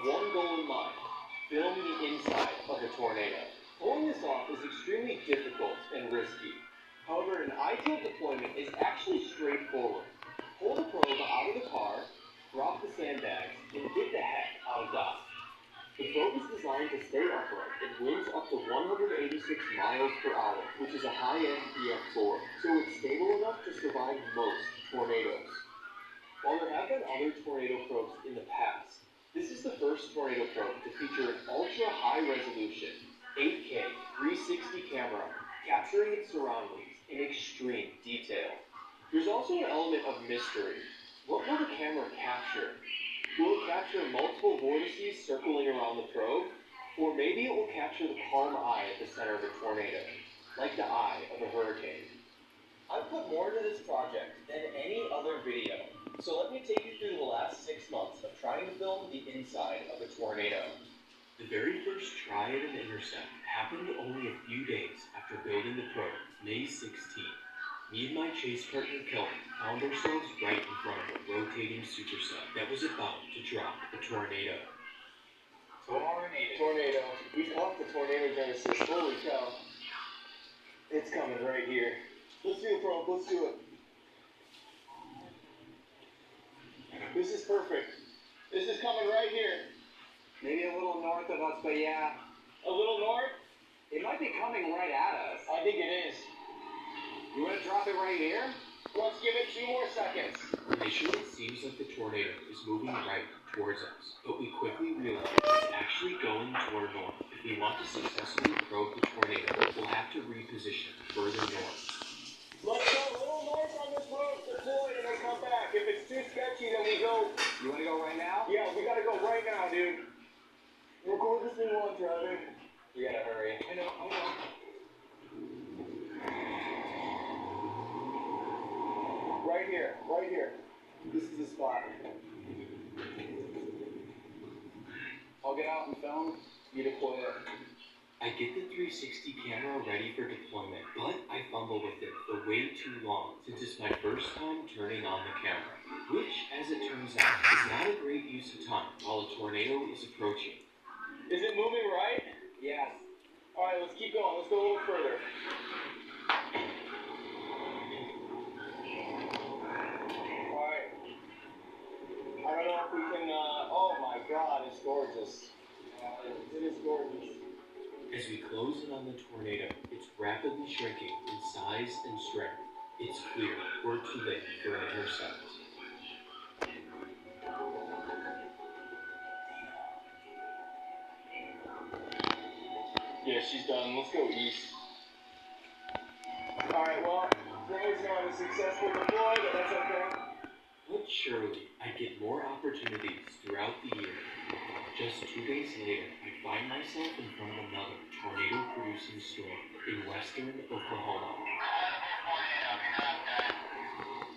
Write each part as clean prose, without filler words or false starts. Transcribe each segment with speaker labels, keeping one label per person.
Speaker 1: one goal in mind: film the inside of a tornado. Pulling this off is extremely difficult and risky. However, an ideal deployment is actually straightforward. Pull the probe out of the car, drop the sandbags, and get the heck out of Dodge. The probe is designed to stay upright and winds up to 186 miles per hour, which is a high-end EF4, so it's stable enough to survive most tornadoes. While there have been other tornado probes in the past, this is the first tornado probe to feature an ultra-high-resolution, 8K 360 camera, capturing its surroundings in extreme detail. There's also an element of mystery. What will the camera capture? Will it capture multiple vortices circling around the probe? Or maybe it will capture the calm eye at the center of a tornado, like the eye of a hurricane. I've put more into this project than any other video, so let me take you through the last 6 months of trying to film the inside of a tornado. The very first try at an intercept happened only a few days after building the probe, May 16th. Me and my chase partner Kelvin found ourselves right in front of a rotating supercell that was about to drop a tornado. Tornado. We caught the tornado genesis. Holy cow. It's coming right here. Let's do it, probe. Let's do it. This is perfect. This is coming right here.
Speaker 2: Maybe a little north of us, but yeah.
Speaker 1: A little north?
Speaker 2: It might be coming right at us.
Speaker 1: I think it is.
Speaker 2: You want to drop it right here?
Speaker 1: Let's give it 2 more seconds.
Speaker 3: Initially, it seems like the tornado is moving right towards us, but we quickly realize it's actually going to our north. If we want to successfully probe the tornado, we'll have to reposition further north.
Speaker 1: Let's go a little north on this road, deploy, and then come back. If it's too sketchy, then we go.
Speaker 2: You want to go right now?
Speaker 1: Yeah, we gotta go right now, dude. Record this thing while I'm driving. We gotta hurry.
Speaker 2: I know.
Speaker 1: Right here. This is the spot.
Speaker 2: I'll get out and film.
Speaker 1: You deploy it.
Speaker 3: I get the 360 camera ready for deployment, but I fumble with it for way too long since it's my first time turning on the camera, which, as it turns out, is not a great use of time while a tornado is approaching.
Speaker 1: Is it moving right?
Speaker 2: Yes.
Speaker 1: Alright, let's keep going. Let's go a little further. Alright. I don't know if we can, oh my god, it's gorgeous. It is gorgeous.
Speaker 3: As we close in on the tornado, it's rapidly shrinking in size and strength. It's clear we're too late for an intercept.
Speaker 1: Yeah, she's done. Let's go east. Alright, well, today's not a successful deploy, but that's okay.
Speaker 3: But surely, I get more opportunities throughout the year. Just 2 days later, I find myself in front of another tornado-producing storm in western Oklahoma.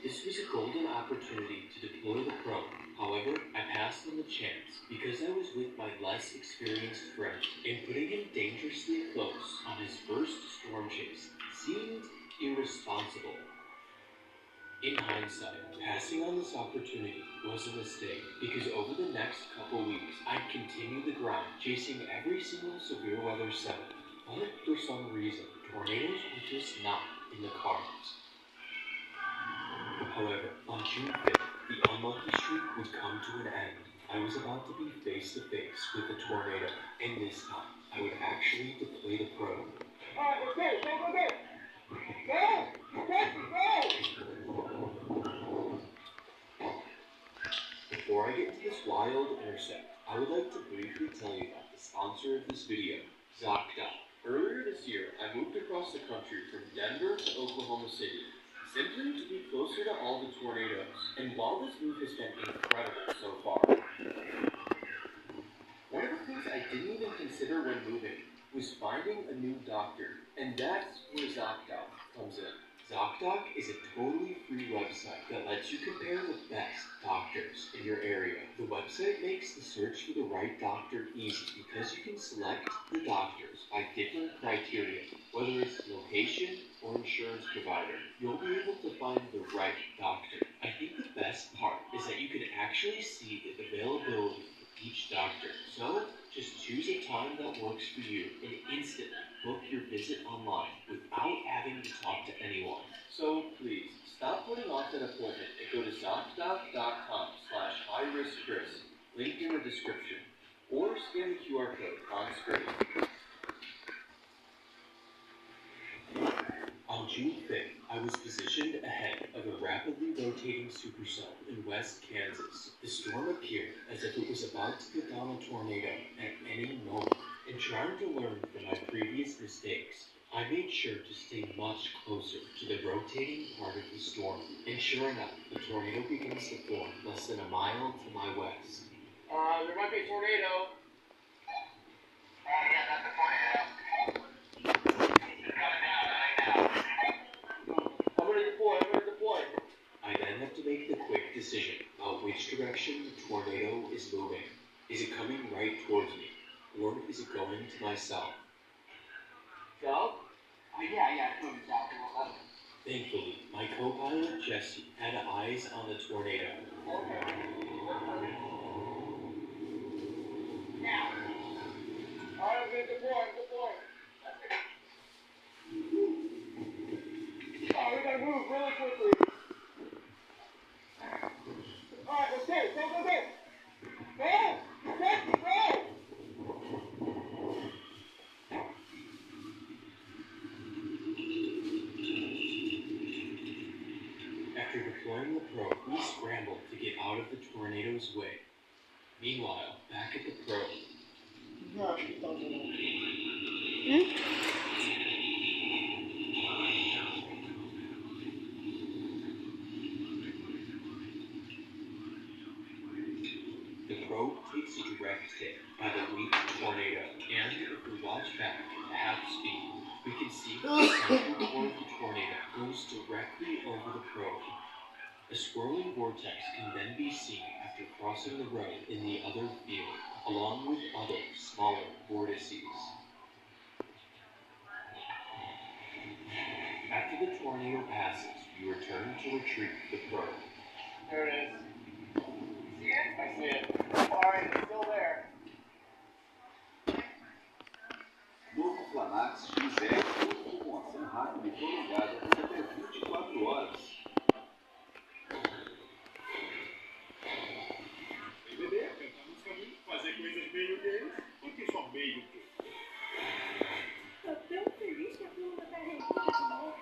Speaker 3: This was a golden opportunity to deploy the probe. However, I passed on the chance because I was with my less experienced friend, and putting him dangerously close on his first storm chase seemed irresponsible. In hindsight, passing on this opportunity was a mistake because over the next couple weeks, I'd continue the grind, chasing every single severe weather setup. But for some reason, tornadoes were just not in the cards. However, on June 5th, the unlucky streak would come to an end. I was about to be face to face with a tornado, and this time, I would actually deploy the probe.
Speaker 1: Alright, let's go.
Speaker 3: Before I get to this wild intercept, I would like to briefly tell you about the sponsor of this video, ZocDoc. Earlier this year, I moved across the country from Denver to Oklahoma City, simply to be closer to all the tornadoes. And while this move has been incredible so far, one of the things I didn't even consider when moving was finding a new doctor, and that's where ZocDoc comes in. ZocDoc is a totally free website that lets you compare the best doctors in your area. The website makes the search for the right doctor easy because you can select the doctors by different criteria, whether it's location or insurance provider. You'll be able to find the right doctor. I think the best part is that you can actually see the availability each doctor. So just choose a time that works for you and instantly book your visit online without having to talk to anyone. So please, stop putting off an appointment and go to ZocDoc.com/highriskchris, link in the description, or scan the QR code on screen. On June 5th, I was positioned ahead of a rapidly rotating supercell in West Kansas. The storm appeared as if it was about to go down a tornado at any moment. In trying to learn from my previous mistakes, I made sure to stay much closer to the rotating part of the storm. And sure enough, the tornado begins to form less than a mile to my west.
Speaker 2: There might be a tornado.
Speaker 1: Yeah, that's the tornado. I'm gonna deploy.
Speaker 3: I then have to make the quick decision about which direction the tornado is moving. Is it coming right towards me, or is it going to my south?
Speaker 1: South? Yeah, it's moving south.
Speaker 3: Thankfully, my co-pilot Jesse had eyes on the tornado.
Speaker 1: Okay. Now. Alright, I'm gonna deploy. Oh, we gotta move really quickly. Alright, let's go. Go. Go!
Speaker 3: After deploying the probe, we scrambled to get out of the tornado's way. Meanwhile, back at the probe, the probe takes a direct hit by the weak tornado, and if we watch back at half speed, we can see that the central core of the tornado goes directly over the probe. A swirling vortex can then be seen after crossing the road in the other field, along with other smaller vortices. After the tornado passes, we return to retrieve the probe.
Speaker 1: There it is. See it? I see it. Alright, it's still there.
Speaker 4: Novo Flanax XL, com ação rápida e prolongada por até 24 horas.
Speaker 5: Bebê, cantar música ruim, fazer coisas meio gays, porque só meio gay.
Speaker 6: Tô tão feliz que a turma tá reunida de novo.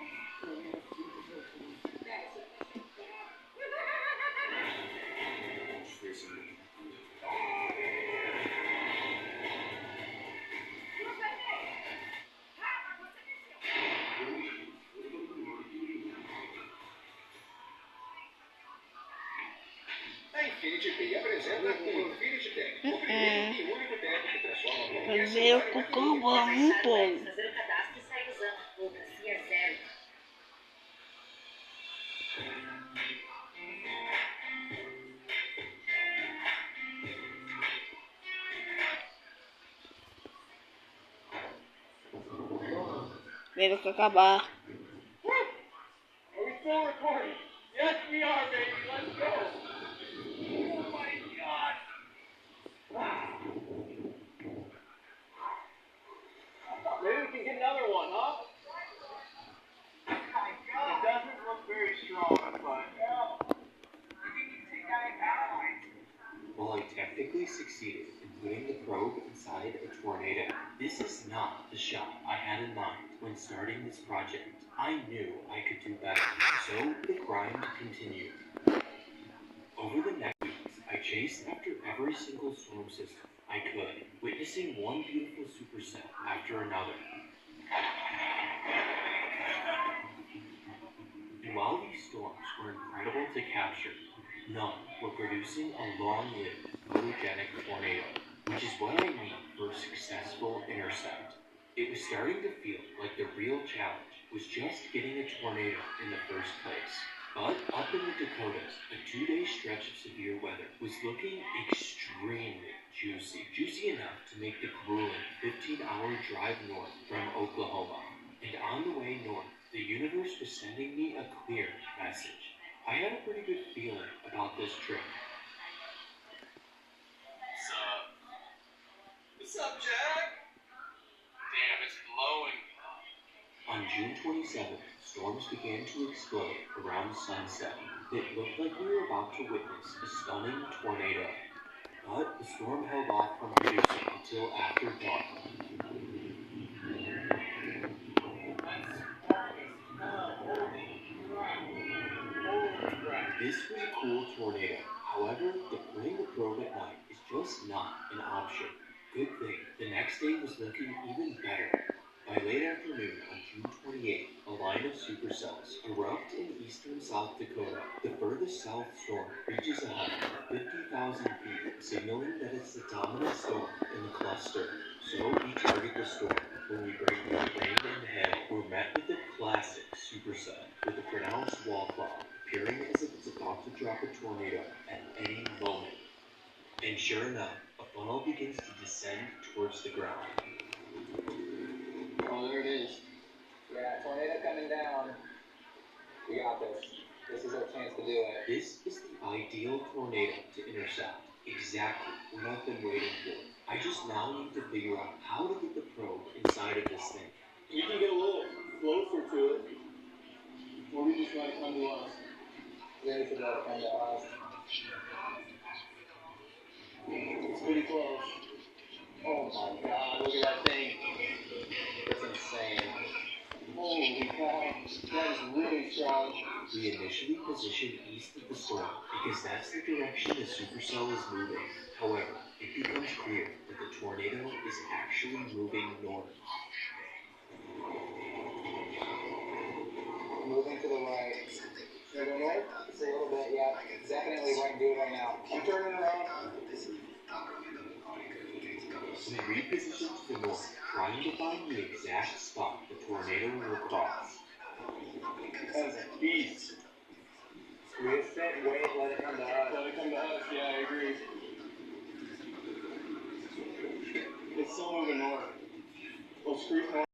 Speaker 4: A Infinity Day apresenta o Infinity Tech, o primeiro e único tech que transforma qualquer
Speaker 7: Fazer
Speaker 4: celular
Speaker 7: o cucumba um pouco.
Speaker 6: Fazer o cadastro e sair usando. Burocracia zero.
Speaker 7: Veio que acabar.
Speaker 1: Are we still recording? Yes, we are, baby. Let's go. Oh my God. Maybe we can get another one, huh? It doesn't look very strong, but
Speaker 3: While I technically succeeded in putting the probe inside a tornado, this is not the shot I had in mind when starting this project. I knew I could do better, so the grind continued. Over the next weeks, I chased after every single storm system I could, witnessing one beautiful supercell after another. And while these storms were incredible to capture, none were producing a long-lived photogenic tornado, which is what I need for a successful intercept. It was starting to feel like the real challenge was just getting a tornado in the first place. But up in the Dakotas, a 2-day stretch of severe weather was looking extremely juicy. Juicy enough to make the grueling 15-hour drive north from Oklahoma. And on the way north, the universe was sending me a clear message. I had a pretty good feeling about this trip.
Speaker 5: So,
Speaker 3: 27th, storms began to explode around sunset. It looked like we were about to witness a stunning tornado. But the storm held off from producing until after dark. This was a cool tornado. However, deploying the probe at night is just not an option. Good thing, the next day was looking even better. By late afternoon on June 28th, a line of supercells erupt in eastern South Dakota. The furthest south storm reaches a height of 50,000 feet, signaling that it's the dominant storm in the cluster. So we target the storm. When we break through the rain and hail, we're met with the classic supercell with a pronounced wall cloud, appearing as if it's about to drop a tornado at any moment. And sure enough, a funnel begins to descend towards the ground.
Speaker 1: Oh, there it is. Yeah, tornado coming down. We got this. This is our chance to do it.
Speaker 3: This is the ideal tornado to intercept. Exactly what I've been waiting for. I just now need to figure out how to get the probe inside of this thing.
Speaker 1: We can get a little closer to it, or we just let it come to us. Yeah, we should let it come to us. It's pretty close. Oh my god, look at that thing. It's insane. Holy cow, that is really strong.
Speaker 3: We initially positioned east of the storm because that's the direction the supercell is moving. However, it becomes clear that the tornado is actually moving north.
Speaker 1: Moving to the right. Should I go north? Just a little bit, yeah. Definitely right, do it right now. I'm turning around.
Speaker 3: We repositioned to the north, trying to find the exact spot the tornado will cross.
Speaker 1: That is a beast. We just sit, wait, let it come to us. Let it come to us, yeah, I agree. It's still moving north. Well, screw north.